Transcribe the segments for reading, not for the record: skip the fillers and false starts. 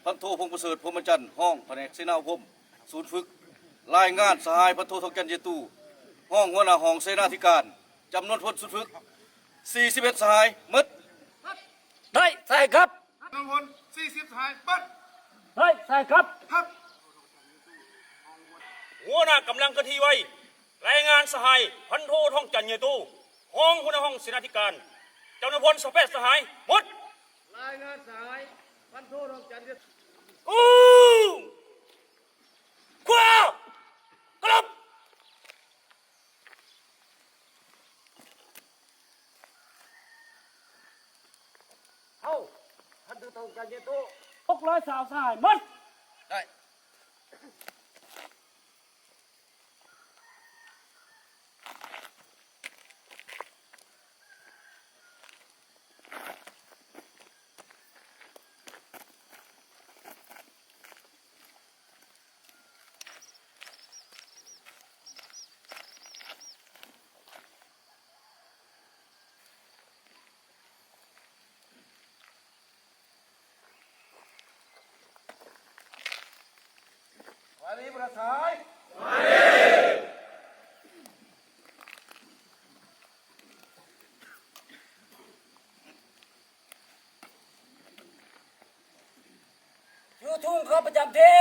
พันโทพงศ์ประเสริฐพรหมจันทร์ห้องแผนกเสนาอุปมศูนย์ฝึกรายงานสหายพันโททองจันทร์เยตูห้องหัวหน้าห้องเสนาธิการจำนวนพลศูนย์ฝึก41สหายมดได้ใช่ครับจำนวนพล40สหายบัดได้ใช่ครับครับหัวหน้ากำลังกะทีไว้รายงานสหายพันโททองจันทร์เยตูห้องหัวหน้าห้องเสนาธิการจำนวนพล18สหายหมดรายงานสหายพันโททองจันทร์ขวากลับเอาพันโททองจันทร์เยตู600สหายหมดได้มาดีประสายมาดีอยู่ทุ่งเขาประจำที่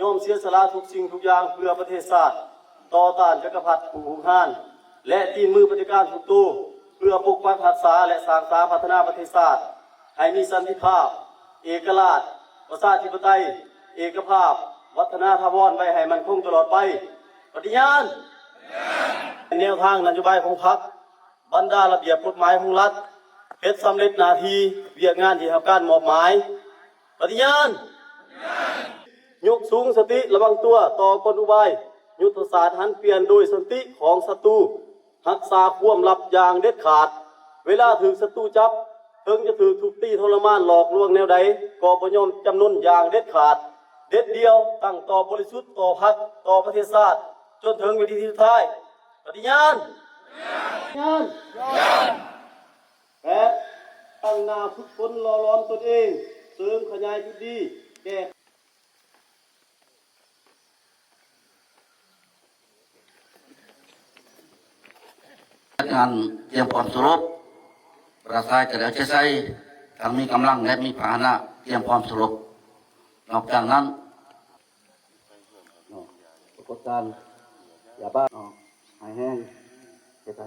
ยอมเสียสละทุกสิ่งทุกอย่างเพื่อประเทศชาติต่อต้านจักรพรรดิผู้หุกห้านและตีนมือปฏิการทุกตู้เพื่อปกป้องรักษาและสร้างสรรค์พัฒนาประเทศชาติให้มีสันติภาพเอกราชประชาธิปไตยเอกภาพวัฒนธรรมไว้ให้มันคงตลอดไปปฏิญาณแนวทางนโยบายของพรรคบรรดาระเบียบกฎหมายของรัฐเฮ็ดสำเร็จหน้าที่เวียกงานที่รับการมอบหมายปฏิญาณยกสูงสติระวังตัวต่อกลอุบายยุทธศาสตร์หันเปลี่ยนโดยสันติของศัตรูรักษาความลับอย่างเด็ดขาดเวลาถูกศัตรูจับถึงจะถูกทุบตีทรมานหลอกลวงแนวใดก็บ่ยอมจำนนอย่างเด็ดขาดเด็ดเดียวตั้งต่อบริสุทธิ์ต่อพรรคต่อประเทศชาติจนถึงวิธีสุดท้ายปฏิญาณและตั้งหน้าฝึกฝนหล่อหลอมตนเองเสริมขยายจุดดีแก้งานเตรียมพร้อมสู้รบประชาชนจะใช้ทั้งมีกำลังและมีพาหนะเตรียมพร้อมสู้รบนอกจากนั้นปรากฏการณ์ยาบ้าหายแห้งเสียใจ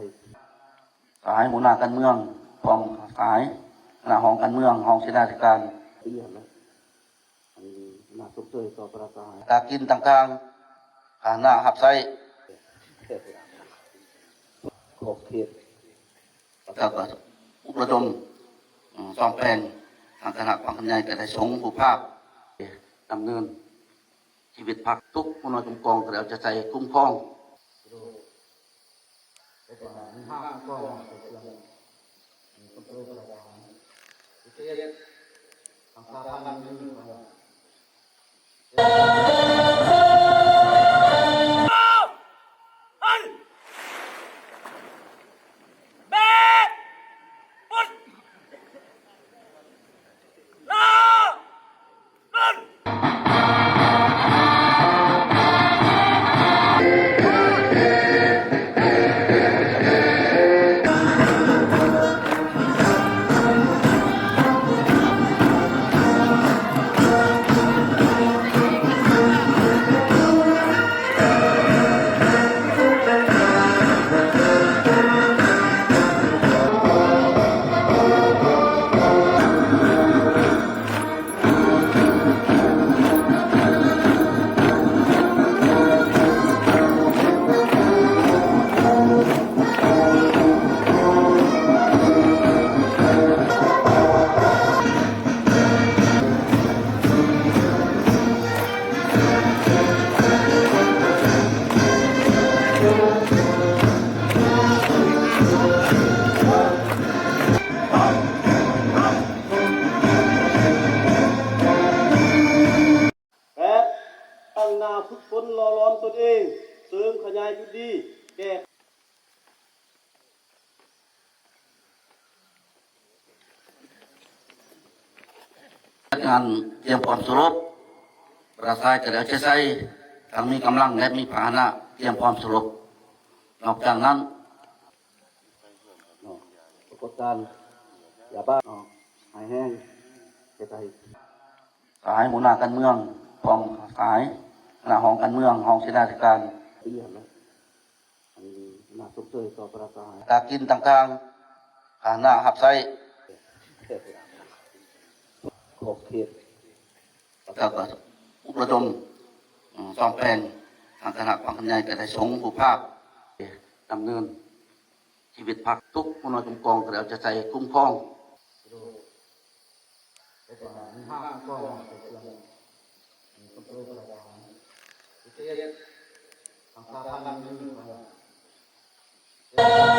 สายหัวหน้าการเมืองพร้อมสายหน้าห้องการเมืองห้องเสนาธิการเรียนแล้วอันนี้น่าสนใจต่อประชาชนตากินต่างๆพาหนะหับไส้ขอบเขตแล้วก็อุประดมซ่อมแปลงทางคณะความขันใหญ่กระได้สงผู้ภาพดำเนินชีวิตพักทุกผู้น้อยจุ่มกองก็แล้วจะใจคุ้มครองน และตั้งหน้าฝึกฝนหล่อหลอมตนเองเสริมขยายจุดดีแก้ งานเตรียมพร้อมสรุปประชาชนจะใช้ทั้งมีกำลังและมีพาหนะเตรียมพร้อมสรุปนอกจากนั้นปรากฏการณ์ยาบ้าหายแห้งเศรษฐกิจสายหมุนหน้าการเมืองกองสายหน้าห้องการเมืองห้องเสนาธิการเรียนแล้วอันนี้น่าสนใจต่อประชาชนการกินต่างๆพาหนะหับไส้ขอบเขตแล้วก็อุปดมซ่อมแปลงทางคณะความขันใหญ่กระได้สงฆ์ผู้ภาพดำเนินชีวิตพักทุกผู้น้อยจุมกองก็แล้วจะใจคุ้มครองทาง